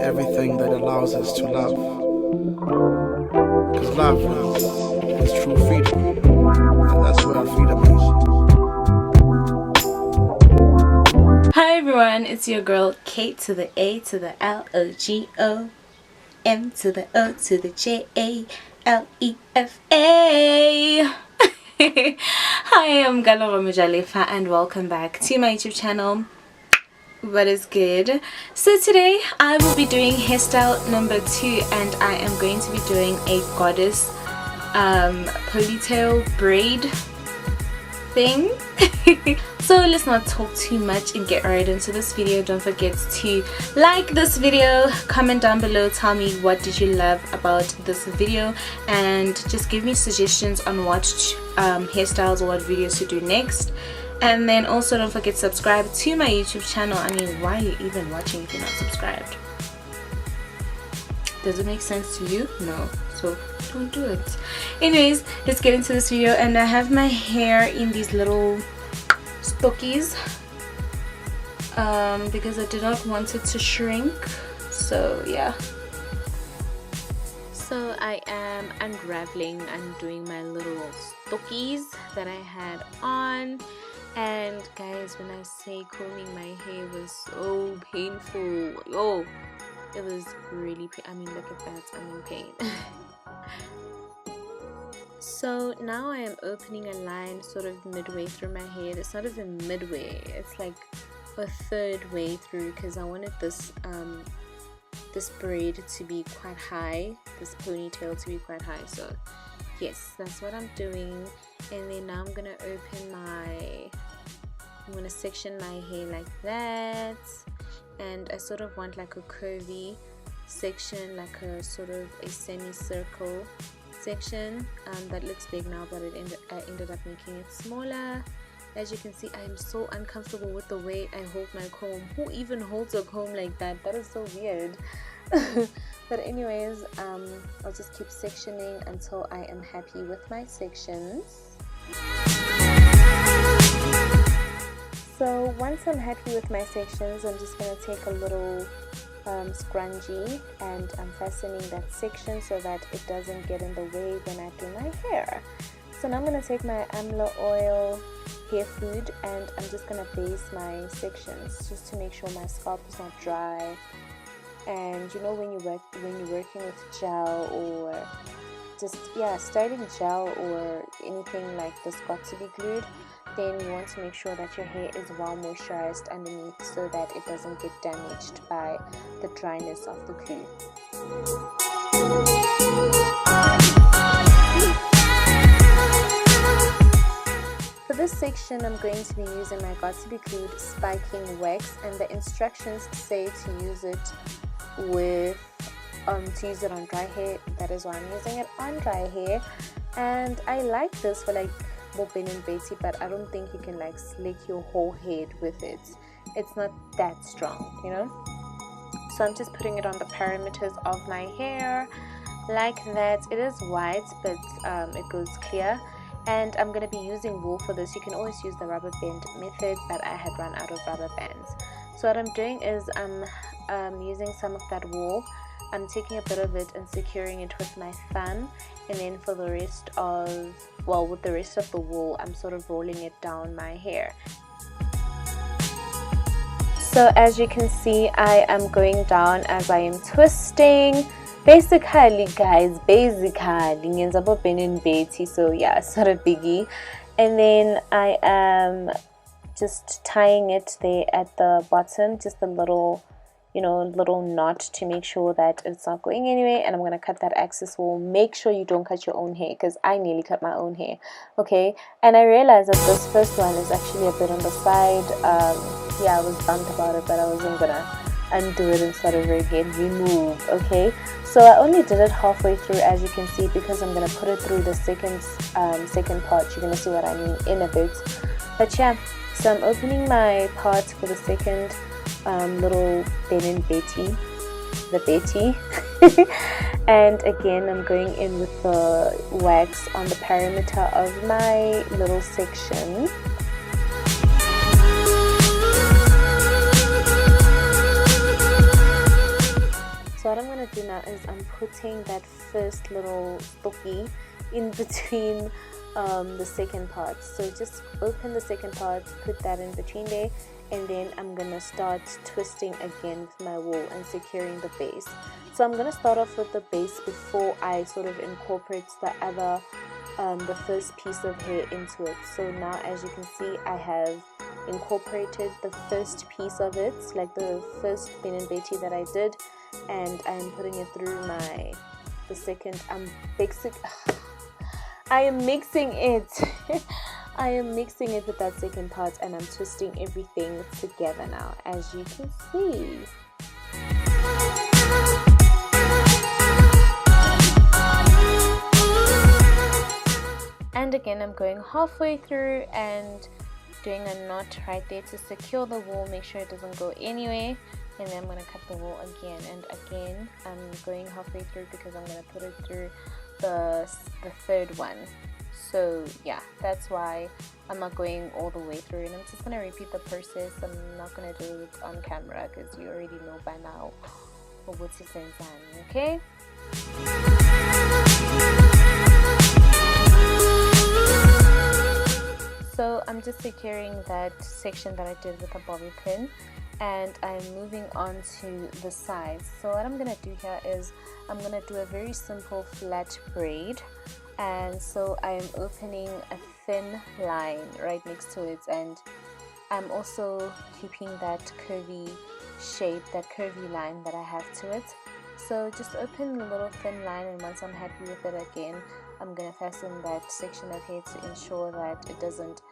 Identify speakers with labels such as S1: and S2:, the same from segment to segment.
S1: everything that allows us to love. Because love is true freedom. And that's what our freedom is.
S2: Hi everyone, it's your girl Kate to the A to the L-O-G-O M to the O to the J-A-L-E-F-A. Hi, I'm Galoro Mujalefa and welcome back to my YouTube channel. What is good? So today I will be doing hairstyle number 2 and I am going to be doing a goddess ponytail braid thing. So let's not talk too much and get right into this video. Don't forget to like this video, comment down below, tell me what did you love about this video, and just give me suggestions on what hairstyles or what videos to do next. And then also don't forget to subscribe to my YouTube channel. I mean, why are you even watching if you're not subscribed? Does it make sense to you? No, so don't do it. Anyways, let's get into this video. And I have my hair in these little stockies because I did not want it to shrink. So yeah, so I am unraveling and doing my little stockies that I had on. And guys, when I say combing my hair was so painful, oh, it was really I mean, look at that, I'm in pain. So now I am opening a line sort of midway through my hair. It's not even midway, it's like a third way through, because I wanted this this braid to be quite high, this ponytail to be quite high. So yes, that's what I'm doing. And then now I'm gonna I'm gonna section my hair like that, and I sort of want like a curvy section, like a sort of a semicircle section. That looks big now, but I ended up making it smaller. As you can see, I am so uncomfortable with the way I hold my comb. Who even holds a comb like that? That is so weird. But anyways, I'll just keep sectioning until I am happy with my sections. So once I'm happy with my sections, I'm just going to take a little scrunchie and I'm fastening that section so that it doesn't get in the way when I do my hair. So now I'm going to take my Amla Oil hair food and I'm just going to base my sections just to make sure my scalp is not dry. And you know, when you're working with gel or just styling gel or anything like this Got2B Glued, then you want to make sure that your hair is well moisturized underneath so that it doesn't get damaged by the dryness of the glue. For this section, I'm going to be using my Got2B Glued spiking wax, and the instructions say to use it with on dry hair. That is why I'm using it on dry hair. And I like this for like Ben and Betty, but I don't think you can like slick your whole head with it. It's not that strong, you know. So I'm just putting it on the perimeters of my hair like that. It is white, but it goes clear. And I'm going to be using wool for this. You can always use the rubber band method, but I had run out of rubber bands. So what I'm doing is I'm using some of that wool. I'm taking a bit of it and securing it with my thumb, and then for the rest of, with the rest of the wool, I'm sort of rolling it down my hair. So as you can see, I am going down as I am twisting. Basically guys, ngenza bo Ben and Betty, so yeah, it's not a biggie. And then I am just tying it there at the bottom, just a little, you know, little knot to make sure that it's not going anywhere. And I'm going to cut that excess wool. Make sure you don't cut your own hair, because I nearly cut my own hair. Okay, and I realized that this first one is actually a bit on the side. Yeah, I was bummed about it, but I wasn't gonna undo it and start over again. Remove. Okay, so I only did it halfway through, as you can see, because I'm gonna put it through the second part. You're gonna see what I mean in a bit. But yeah, so I'm opening my part for the second little Ben and Betty, the Betty. And again, I'm going in with the wax on the perimeter of my little section. So what I'm going to do now is I'm putting that first little stockie in between the second part. So just open the second part, put that in between there, and then I'm going to start twisting again with my wool and securing the base. So I'm going to start off with the base before I sort of incorporate the other the first piece of hair into it. So now, as you can see, I have incorporated the first piece of it, like the first Ben and Betty that I did, and I'm putting it through the second. I am mixing it I am mixing it with that second part, and I'm twisting everything together now, as you can see. And again, I'm going halfway through and doing a knot right there to secure the wool, make sure it doesn't go anywhere, and then I'm going to cut the wool again and again. I'm going halfway through because I'm going to put it through the third one. So yeah, that's why I'm not going all the way through, and I'm just going to repeat the process. I'm not going to do it on camera because you already know by now what's your sense on, okay? So I'm just securing that section that I did with a bobby pin, and I'm moving on to the sides. So what I'm going to do here is I'm going to do a very simple flat braid, and so I'm opening a thin line right next to it, and I'm also keeping that curvy shape, that curvy line that I have to it. So just open a little thin line, and once I'm happy with it again, I'm going to fasten that section of hair to ensure that it doesn't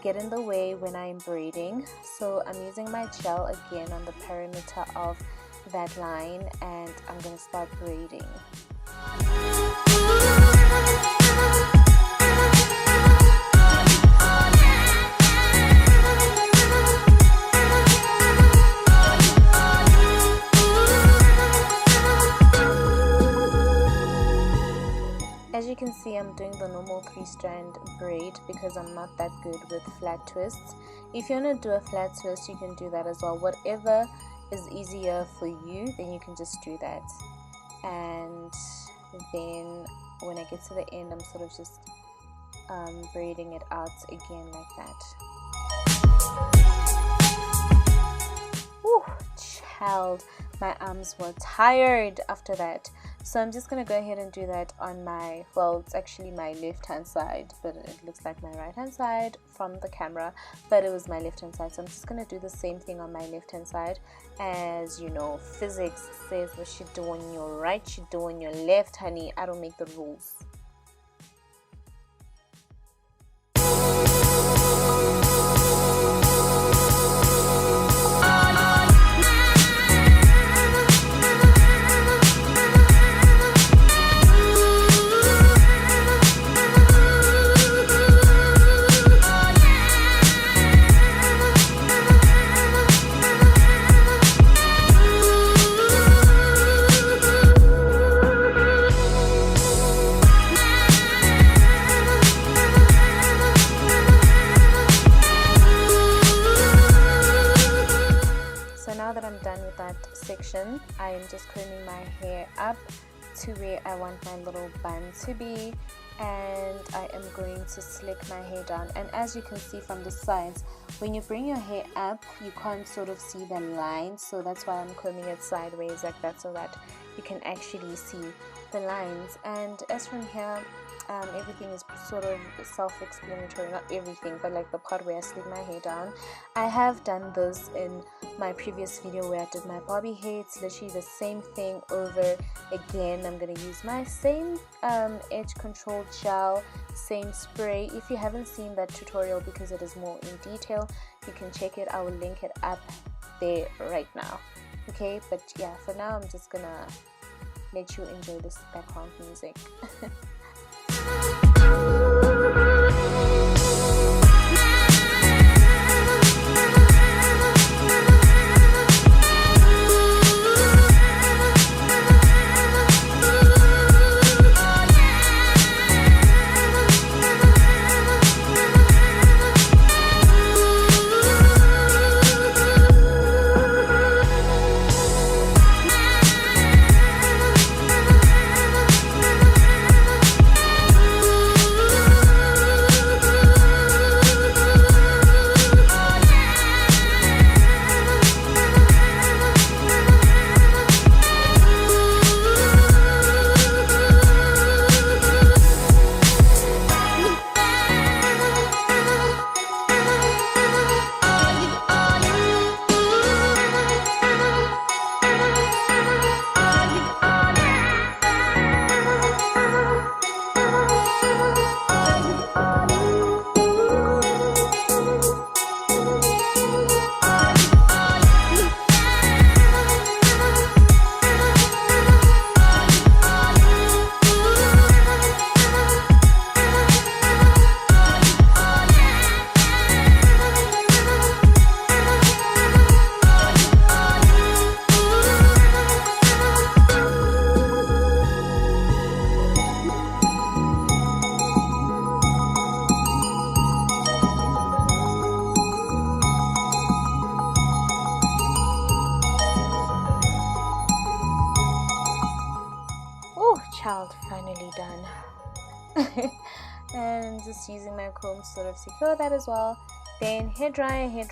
S2: get in the way when I'm braiding. So I'm using my gel again on the perimeter of that line, and I'm going to start braiding. As you can see, I'm doing the normal 3-strand braid because I'm not that good with flat twists. If you want to do a flat twist, you can do that as well. Whatever is easier for you, then you can just do that. And then when I get to the end, I'm sort of just braiding it out again like that. Whew, child, my arms were tired after that. So I'm just going to go ahead and do that on my, well, it's actually my left hand side, but it looks like my right hand side from the camera, but it was my left hand side. So I'm just going to do the same thing on my left hand side. As you know, physics says what you do on your right, you do on your left, honey. I don't make the rules. Section, I am just combing my hair up to where I want my little bun to be, and I am going to slick my hair down. And as you can see from the sides, when you bring your hair up, you can't sort of see the lines, so that's why I'm combing it sideways like that, so that you can actually see the lines. And as from here, everything is sort of self-explanatory, not everything, but like the part where I slick my hair down. I have done this in my previous video where I did my bobby hair. It's literally the same thing over again. I'm going to use my same edge control gel, same spray. If you haven't seen that tutorial, because it is more in detail, you can check it. I will link it up there right now. Okay, but yeah, for now I'm just gonna let you enjoy this background music. child, finally done. And just using my comb to sort of secure that as well. Then hair dry with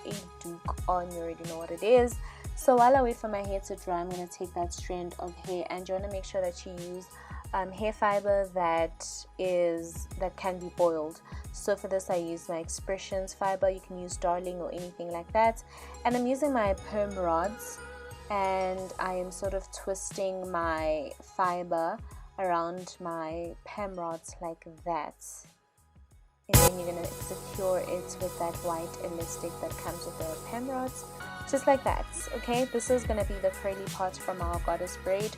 S2: a duke on. You already know what it is. So while I wait for my hair to dry, I'm going to take that strand of hair, and you want to make sure that you use hair fiber that can be boiled. So for this I use my Expressions fiber. You can use Darling or anything like that. And I'm using my perm rods, and I am sort of twisting my fiber around my perm rods like that. And then you're going to secure it with that white elastic that comes with the perm rods, just like that. Okay, this is going to be the curly part from our goddess braid,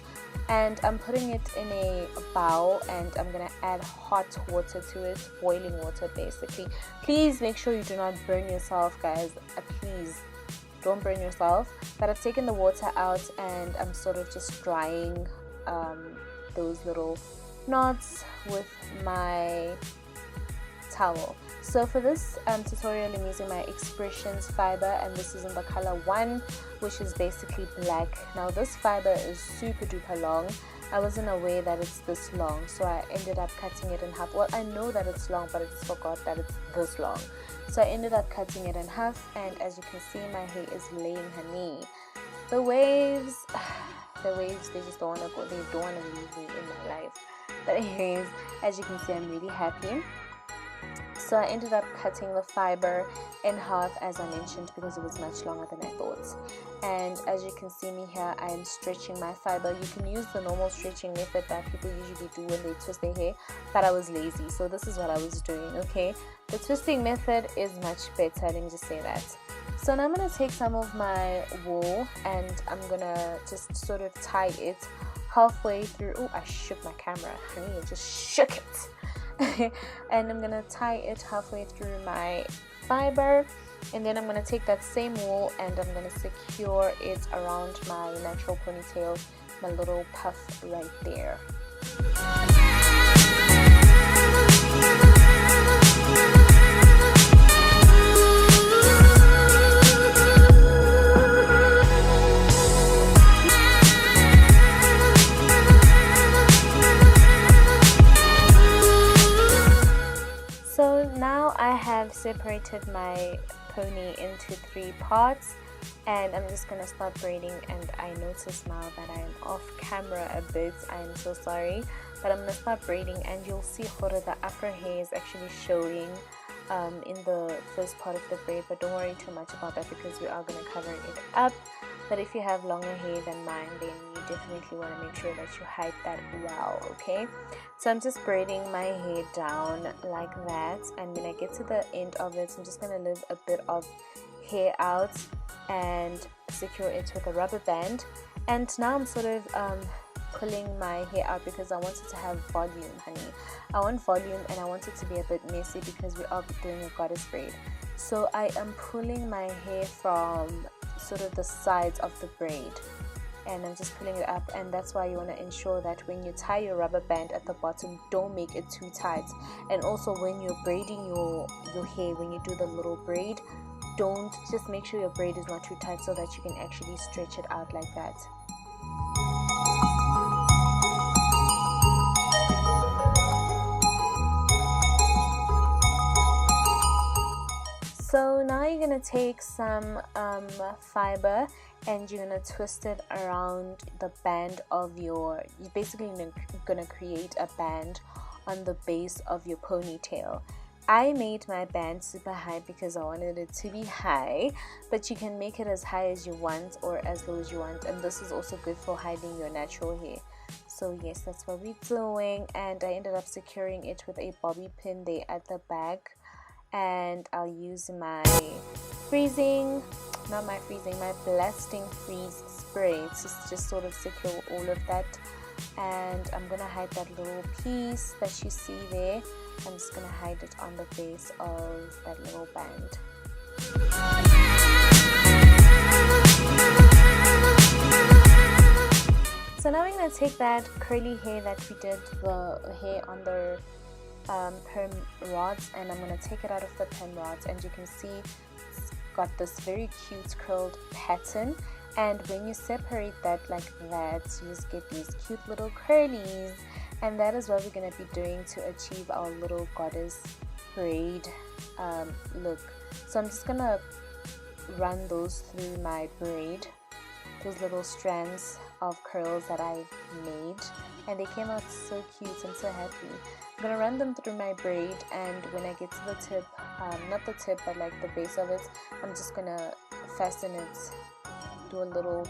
S2: and I'm putting it in a bowl, and I'm going to add hot water to it, boiling water basically. Please make sure you do not burn yourself, guys. Please don't burn yourself. But I've taken the water out, and I'm sort of just drying those little knots with my towel. So for this tutorial, I'm using my Expressions fiber, and this is in the color 1, which is basically black. Now this fiber is super duper long. I wasn't aware that it's this long, so I ended up cutting it in half. Well, I know that it's long, but I just forgot that it's this long. So I ended up cutting it in half, and as you can see, my hair is laying honey. The waves, they just don't want to go. They don't want to leave me in my life. But anyways, as you can see, I'm really happy. So I ended up cutting the fiber in half, as I mentioned, because it was much longer than I thought. And as you can see me here, I am stretching my fiber. You can use the normal stretching method that people usually do when they twist their hair, but I was lazy, so this is what I was doing. Okay, the twisting method is much better, let me just say that. So now I'm going to take some of my wool, and I'm going to just sort of tie it halfway through. Oh, I shook my camera, honey, I just shook it. And I'm gonna tie it halfway through my fiber, and then I'm gonna take that same wool and I'm gonna secure it around my natural ponytail, my little puff right there. So now I have separated my pony into 3 parts, and I'm just gonna start braiding. And I notice now that I am off camera a bit. I am so sorry, but I'm gonna start braiding, and you'll see the afro hair is actually showing in the first part of the braid, but don't worry too much about that because we are gonna cover it up. But if you have longer hair than mine, then you definitely want to make sure that you hide that well, okay? So I'm just braiding my hair down like that, and when I get to the end of it, I'm just going to leave a bit of hair out and secure it with a rubber band. And now I'm sort of pulling my hair out because I want it to have volume, honey. I want volume, and I want it to be a bit messy because we are doing a goddess braid. So I am pulling my hair from sort of the sides of the braid, and I'm just pulling it up. And that's why you want to ensure that when you tie your rubber band at the bottom, don't make it too tight. And also when you're braiding your hair, when you do the little braid, don't just make sure your braid is not too tight so that you can actually stretch it out like that. So now you're going to take some fiber, and you're going to twist it around the band of you're basically going to create a band on the base of your ponytail. I made my band super high because I wanted it to be high, but you can make it as high as you want or as low as you want, and this is also good for hiding your natural hair. So yes, that's what we're doing, and I ended up securing it with a bobby pin there at the back. And I'll use my my blasting freeze spray to just sort of secure all of that. And I'm gonna hide that little piece that you see there. I'm just gonna hide it on the base of that little band. So now we're gonna take that curly hair that we did, the hair on the perm rods, and I'm going to take it out of the perm rods, and you can see it's got this very cute curled pattern. And when you separate that like that, you just get these cute little curlies. And that is what we're going to be doing to achieve our little goddess braid look. So I'm just going to run those through my braid, those little strands of curls that I made, and they came out so cute. I'm so happy. I'm gonna run them through my braid, and when I get to the tip, not the tip but like the base of it, I'm just gonna fasten it, do a little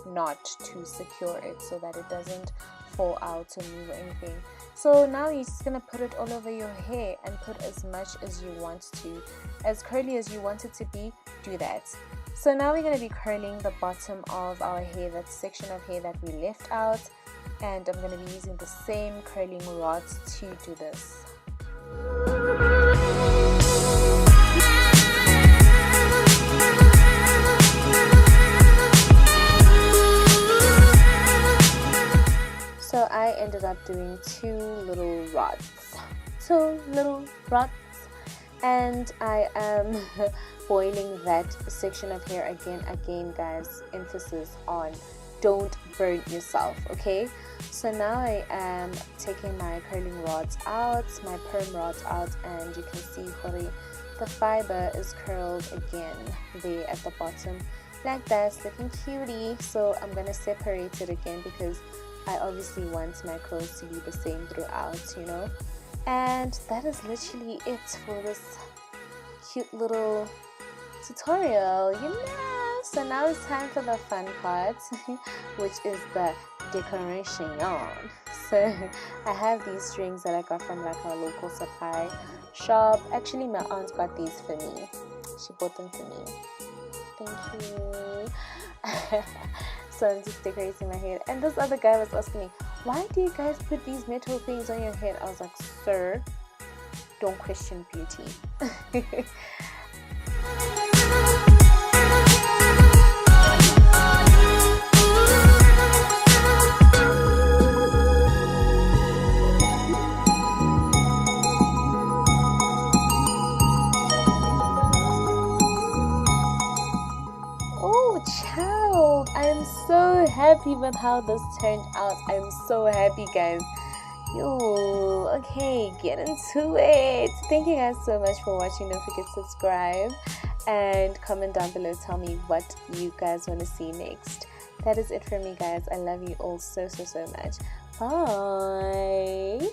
S2: knot to secure it so that it doesn't fall out or move or anything. So now you're just gonna put it all over your hair and put as much as you want to, as curly as you want it to be, do that. So now we're going to be curling the bottom of our hair, that section of hair that we left out, and I'm going to be using the same curling rods to do this. So I ended up doing two little rods, and I am boiling that section of hair again guys, emphasis on don't burn yourself, okay? So now I am taking my curling rods out, my perm rods out, and you can see the fiber is curled again there at the bottom like that, looking cutie. So I'm gonna separate it again because I obviously want my curls to be the same throughout, you know. And that is literally it for this cute little tutorial, you know. So now it's time for the fun part, which is the decoration. So I have these strings that I got from like our local supply shop. Actually, my aunt got these for me. She bought them for me. Thank you. So I'm just decorating my head, and this other guy was asking me, why do you guys put these metal things on your head? I was like, sir, don't question beauty. I am so happy with how this turned out. I'm so happy, guys. Yo, okay, get into it. Thank you guys so much for watching. Don't forget to subscribe and comment down below. Tell me what you guys want to see next. That is it for me, guys. I love you all so much. Bye.